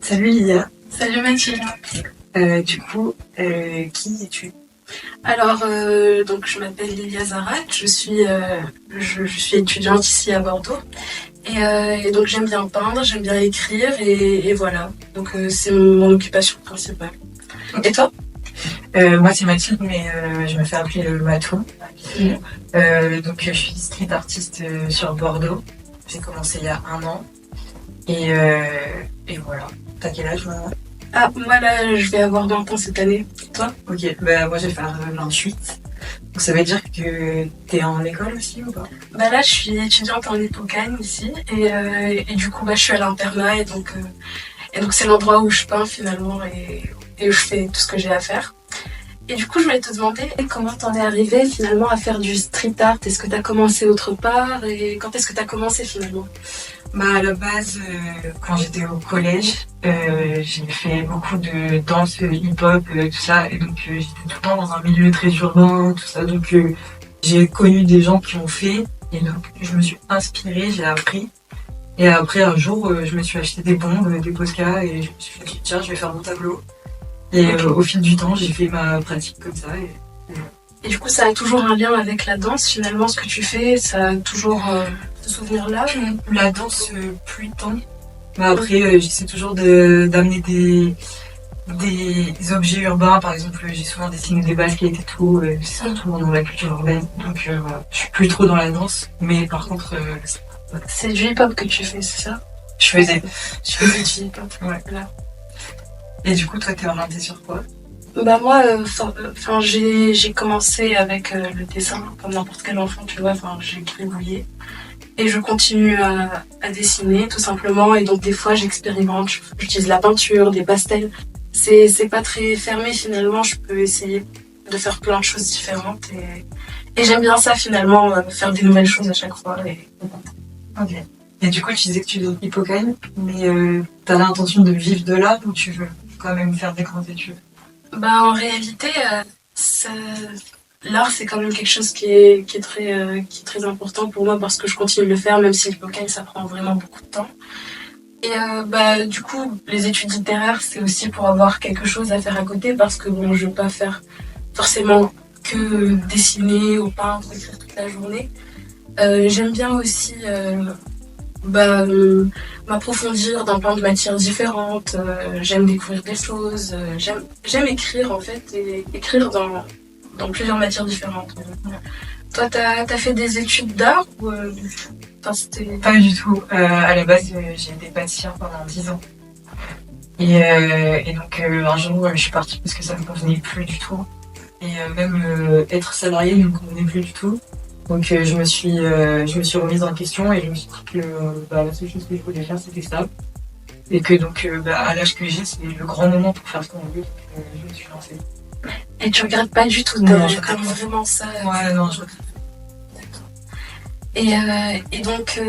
Salut Lia. Salut Mathilde. Qui es-tu? Alors, donc je m'appelle Lilia Zarat, je suis étudiante ici à Bordeaux. Et donc j'aime bien peindre, j'aime bien écrire et voilà. Donc c'est mon occupation principale. Et toi? Moi c'est Mathilde, mais je me fais appeler le Matou. Je suis street artiste sur Bordeaux. J'ai commencé il y a 1 an. Et voilà. T'as quel âge maintenant? Ah, moi là, je vais avoir 20 ans cette année. Et toi? Ok, moi je vais faire 28. Donc ça veut dire que t'es en école aussi ou pas? Bah là, je suis étudiante en Hippocagne ici. Et du coup, bah, je suis à l'internat. Et donc c'est l'endroit où je peins finalement et où je fais tout ce que j'ai à faire. Et du coup, je voulais te demander comment t'en es arrivée finalement à faire du street art. Est-ce que t'as commencé autre part et quand est-ce que t'as commencé finalement? À la base, quand j'étais au collège, j'ai fait beaucoup de danse hip-hop, tout ça, et donc j'étais tout le temps dans un milieu très urbain, tout ça, donc j'ai connu des gens qui ont fait, et donc je me suis inspirée, j'ai appris, et après un jour, je me suis acheté des bombes, des Posca, et je me suis dit tiens, je vais faire mon tableau. Et au fil du temps, j'ai fait ma pratique comme ça, Et du coup, ça a toujours un lien avec la danse finalement, ce que tu fais, ça a toujours ce souvenir-là? la danse, plus tant. Mais après, j'essaie toujours d'amener des objets urbains. Par exemple, j'ai souvent dessiné des baskets et tout. C'est surtout dans la culture urbaine. Donc voilà. Je suis plus trop dans la danse. Mais par contre, C'est du hip-hop que tu fais, c'est ça? je faisais. Je fais du hip-hop. Ouais. Voilà. Et du coup, toi, t'es orientée sur quoi? Bah moi, j'ai commencé avec le dessin, comme n'importe quel enfant, tu vois. Enfin, j'ai gribouillé. Et je continue à dessiner, tout simplement. Et donc, des fois, j'expérimente. J'utilise la peinture, des pastels. C'est pas très fermé, finalement. Je peux essayer de faire plein de choses différentes. Et j'aime bien ça, finalement, faire des nouvelles choses à chaque fois. Ok. Et du coup, tu disais que tu es hippocane, mais t'as l'intention de vivre de l'art ou tu veux quand même faire des grandes études? Bah, en réalité, l'art, c'est quand même quelque chose qui est très important pour moi parce que je continue de le faire, même si l'hypocagne, ça prend vraiment beaucoup de temps. Et bah, du coup, les études littéraires, c'est aussi pour avoir quelque chose à faire à côté parce que bon, je veux pas faire forcément que dessiner ou peindre, écrire toute la journée. J'aime bien aussi bah, m'approfondir dans plein de matières différentes. J'aime découvrir des choses. J'aime écrire en fait et écrire dans plusieurs matières différentes. Toi, t'as fait des études d'art ou enfin, c'était... Pas du tout. À la base, j'ai été pâtissière pendant 10 ans. Et donc un jour, je suis partie parce que ça me convenait plus du tout. Et même être salariée ne me convenait plus du tout. Donc je me suis remise en question et je me suis dit que la seule chose que je voulais faire, c'était ça. Et que donc à l'âge que j'ai, c'est le grand moment pour faire ce qu'on veut. Donc je me suis lancée. Et tu regrettes pas du tout, Non, je comme regrette pas. vraiment ça. Ouais, non, je regrette. Et donc,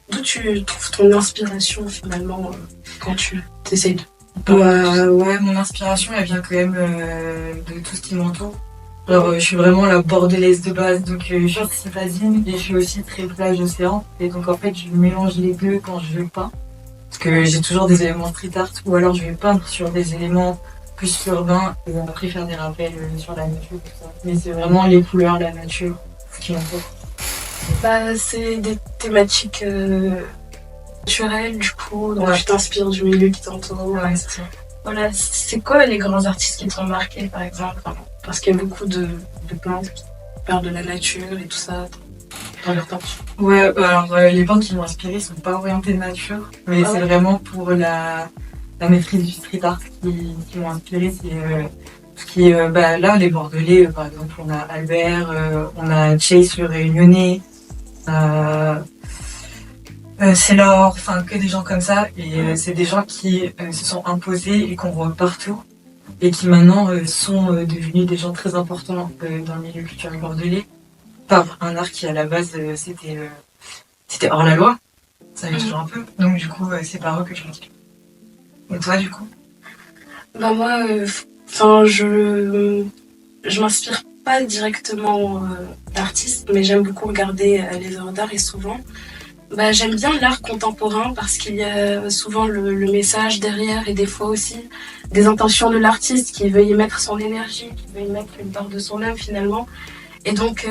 d'où tu trouves ton inspiration finalement quand tu essayes de... Ouais, mon inspiration, elle vient quand même de tout ce qui m'entoure. Alors, je suis vraiment la bordelaise de base, donc je suis citadine et je suis aussi très plage océan. Et donc, en fait, je mélange les deux quand je peins. Parce que j'ai toujours des éléments street art, ou alors je vais peindre sur des éléments plus urbains et après faire des rappels sur la nature, tout ça. Mais c'est vraiment les couleurs, la nature, ce qui m'entoure. Bah, c'est des thématiques naturelles du coup, donc Ouais. tu t'inspires du milieu qui t'entoure. Ouais, c'est ça. Voilà, c'est quoi les grands artistes qui t'ont marqué par exemple? Parce qu'il y a beaucoup de plantes qui parlent de la nature et tout ça dans leur peinture. Ouais, alors les peintres qui m'ont inspiré sont pas orientés de nature, mais c'est vraiment pour la maîtrise du street art qui m'ont inspiré. C'est ce qui est là, les Bordelais, par exemple, on a Albert, on a Chase le Réunionnais, c'est Laure, enfin que des gens comme ça, et c'est des gens qui se sont imposés et qu'on voit partout, et qui maintenant sont devenus des gens très importants dans le milieu culturel bordelais, par un art qui à la base c'était hors la loi, ça l'est toujours un peu, donc du coup c'est par eux que je m'inspire. Et toi du coup? Bah moi, je m'inspire pas directement d'artistes, mais j'aime beaucoup regarder les œuvres d'art et souvent, Bah, j'aime bien l'art contemporain parce qu'il y a souvent le message derrière et des fois aussi des intentions de l'artiste qui veut y mettre son énergie, qui veut y mettre une part de son âme finalement. Et donc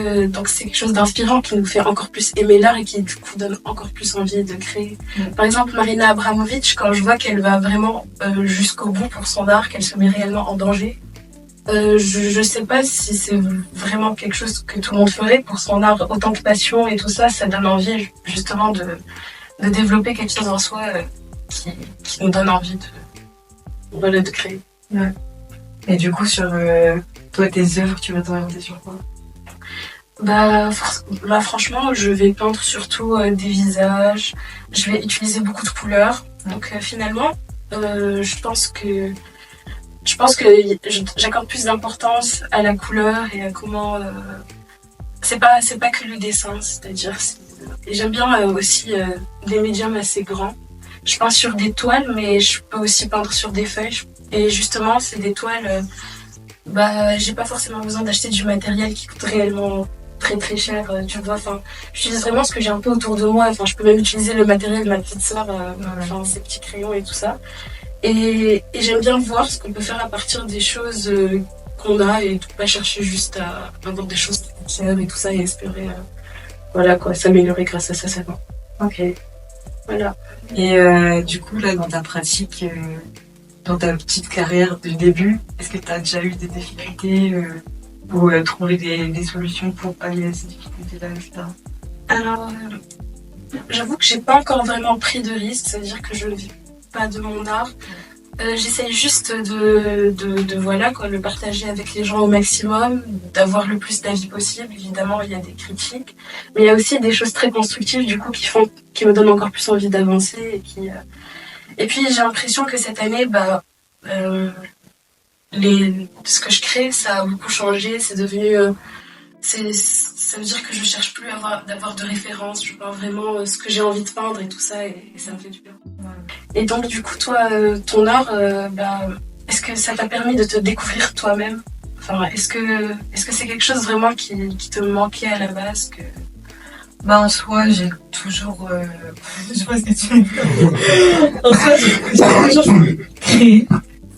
c'est quelque chose d'inspirant qui nous fait encore plus aimer l'art et qui du coup donne encore plus envie de créer. Par exemple, Marina Abramovic, quand je vois qu'elle va vraiment jusqu'au bout pour son art, qu'elle se met réellement en danger, je sais pas si c'est vraiment quelque chose que tout le monde ferait pour son art, autant de passion et tout ça, ça donne envie justement de développer quelque chose en soi qui nous donne envie de créer. Ouais. Et du coup, sur toi, tes œuvres, tu vas t'orienter sur quoi? Bah, franchement, je vais peindre surtout des visages. Je vais utiliser beaucoup de couleurs. Donc finalement, je pense que j'accorde plus d'importance à la couleur et à comment. C'est pas que le dessin, c'est-à-dire. Et j'aime bien aussi des médiums assez grands. Je peins sur des toiles, mais je peux aussi peindre sur des feuilles. Et justement, c'est des toiles. Bah, j'ai pas forcément besoin d'acheter du matériel qui coûte réellement très très cher, tu vois. Enfin, j'utilise vraiment ce que j'ai un peu autour de moi. Enfin, je peux même utiliser le matériel de ma petite sœur, enfin, ses petits crayons et tout ça. Et j'aime bien voir ce qu'on peut faire à partir des choses qu'on a et pas chercher juste à avoir des choses qui coûtent cher et tout ça et espérer, voilà quoi, s'améliorer grâce à ça va. Ok. Voilà. Et du coup, là, dans ta pratique, dans ta petite carrière du début, est-ce que tu as déjà eu des difficultés pour trouver des solutions pour pallier à ces difficultés-là, etc. Alors, j'avoue que j'ai pas encore vraiment pris de risque, ça veut dire que je ne vis pas de mon art. J'essaye juste de voilà quoi, le partager avec les gens au maximum, d'avoir le plus d'avis possible. Évidemment, il y a des critiques, mais il y a aussi des choses très constructives du coup qui me donnent encore plus envie d'avancer et puis j'ai l'impression que cette année, ce que je crée, ça a beaucoup changé. C'est devenu, ça veut dire que je cherche plus d'avoir de référence. Je peins vraiment ce que j'ai envie de peindre et tout ça, et ça me fait du bien. Ouais. Et donc du coup, toi, ton art, est-ce que ça t'a permis de te découvrir toi-même? Enfin, est-ce que c'est quelque chose vraiment qui te manquait à la base que... Bah en soi, j'ai toujours... je sais pas ce que tu veux dire. En soi, j'ai toujours créé.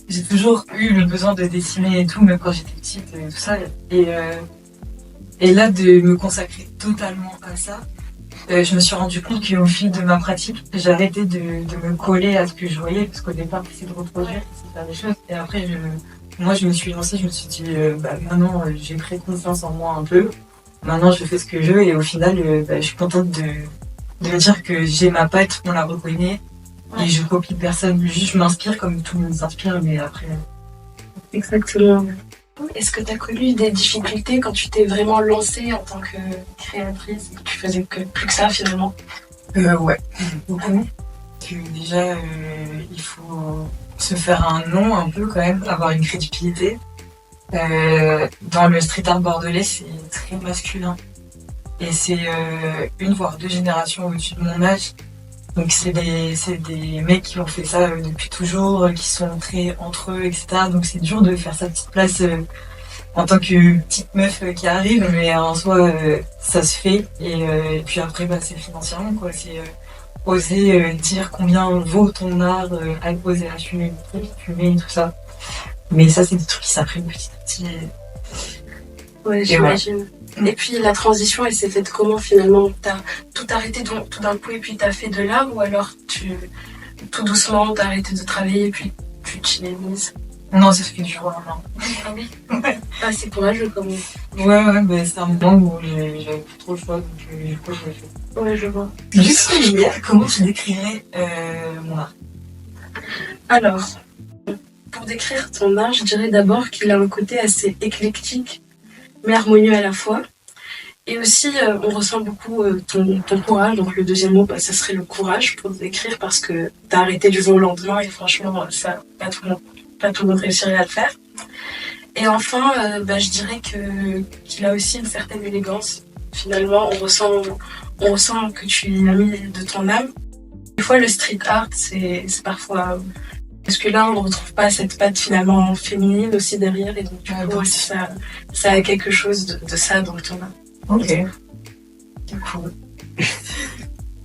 J'ai toujours eu le besoin de dessiner et tout, même quand j'étais petite et tout ça. Et là, de me consacrer totalement à ça, je me suis rendu compte qu'au fil de ma pratique, j'ai arrêté de me coller à ce que je voyais, parce qu'au départ, c'est de reproduire, c'est de faire des choses. Et après, moi, je me suis lancée, je me suis dit, maintenant, j'ai pris confiance en moi un peu. Maintenant, je fais ce que je veux, et au final, je suis contente de me dire que j'ai ma patte, on la reconnaît. Et je copie personne, juste je m'inspire comme tout le monde s'inspire, mais après... Exactement. Est-ce que tu as connu des difficultés quand tu t'es vraiment lancée en tant que créatrice et que tu faisais plus que ça finalement? Ouais, beaucoup. Déjà, il faut se faire un nom un peu quand même, avoir une crédibilité. Dans le street art bordelais, c'est très masculin. Et c'est une voire deux générations au-dessus de mon âge. Donc c'est des mecs qui ont fait ça depuis toujours, qui sont très entre eux, etc. Donc c'est dur de faire sa petite place en tant que petite meuf qui arrive, mais en soi ça se fait. Et puis après c'est financièrement quoi, c'est oser dire combien vaut ton art, oser assumer le prix, fumer, tout ça. Mais ça c'est des trucs qui s'apprennent petit à petit. Ouais, j'imagine. Et puis la transition, elle s'est faite comment finalement? T'as tout arrêté tout d'un coup et puis t'as fait de l'art, ou alors tout doucement t'as arrêté de travailler et puis tu t'y es mise? Non, ça fait du jour au lendemain. Ah oui? Ouais. Ah, c'est courageux quand même. Ouais, bah, c'est un moment où j'avais plus trop le choix, donc du coup je l'ai fait. Ouais, je vois. Juste comment tu décrirais mon art? Alors, pour décrire ton art, je dirais d'abord qu'il a un côté assez éclectique, mais harmonieux à la fois. Et aussi, on ressent beaucoup ton courage. Donc le deuxième mot, ça serait le courage pour te décrire, parce que t'as arrêté du jour au lendemain et franchement, ça, pas tout le monde réussirait à le faire. Et enfin, je dirais qu'il a aussi une certaine élégance. Finalement, on ressent que tu y as mis de ton âme. Des fois, le street art, c'est parfois... Parce que là, on ne retrouve pas cette patte finalement féminine aussi derrière. Et donc, du coup, aussi, ça a quelque chose de ça dans ton art. Ok. C'est cool.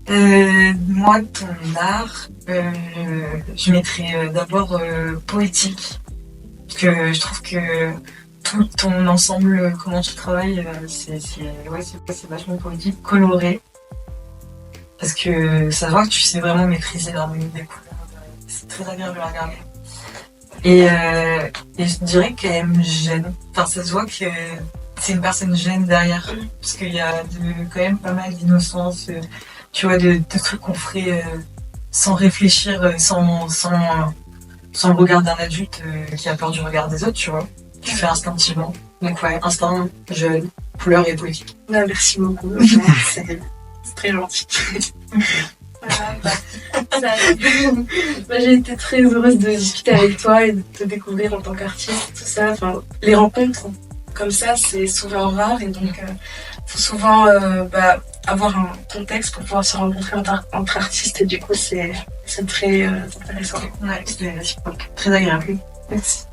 Moi, ton art, je mettrais d'abord poétique. Parce que je trouve que tout ton ensemble, comment tu travailles, c'est vachement poétique, coloré. Parce que ça se voit que tu sais vraiment maîtriser l'harmonie des couleurs. C'est très agréable à regarder. Et je dirais qu'elle aime jeune. Enfin, ça se voit que c'est une personne jeune derrière. Parce qu'il y a quand même pas mal d'innocence, tu vois, de trucs qu'on ferait sans réfléchir, sans le regard d'un adulte qui a peur du regard des autres, tu vois. Tu fais instinctivement. Donc ouais, instinct, jeune, couleur et politique. Ah, merci beaucoup. C'est très gentil. Voilà, j'ai été très heureuse de discuter avec toi et de te découvrir en tant qu'artiste, tout ça. Enfin, les rencontres comme ça, c'est souvent rare et donc faut souvent avoir un contexte pour pouvoir se rencontrer entre artistes et du coup c'est très intéressant. Ouais, c'était réciproque. Très agréable. Merci.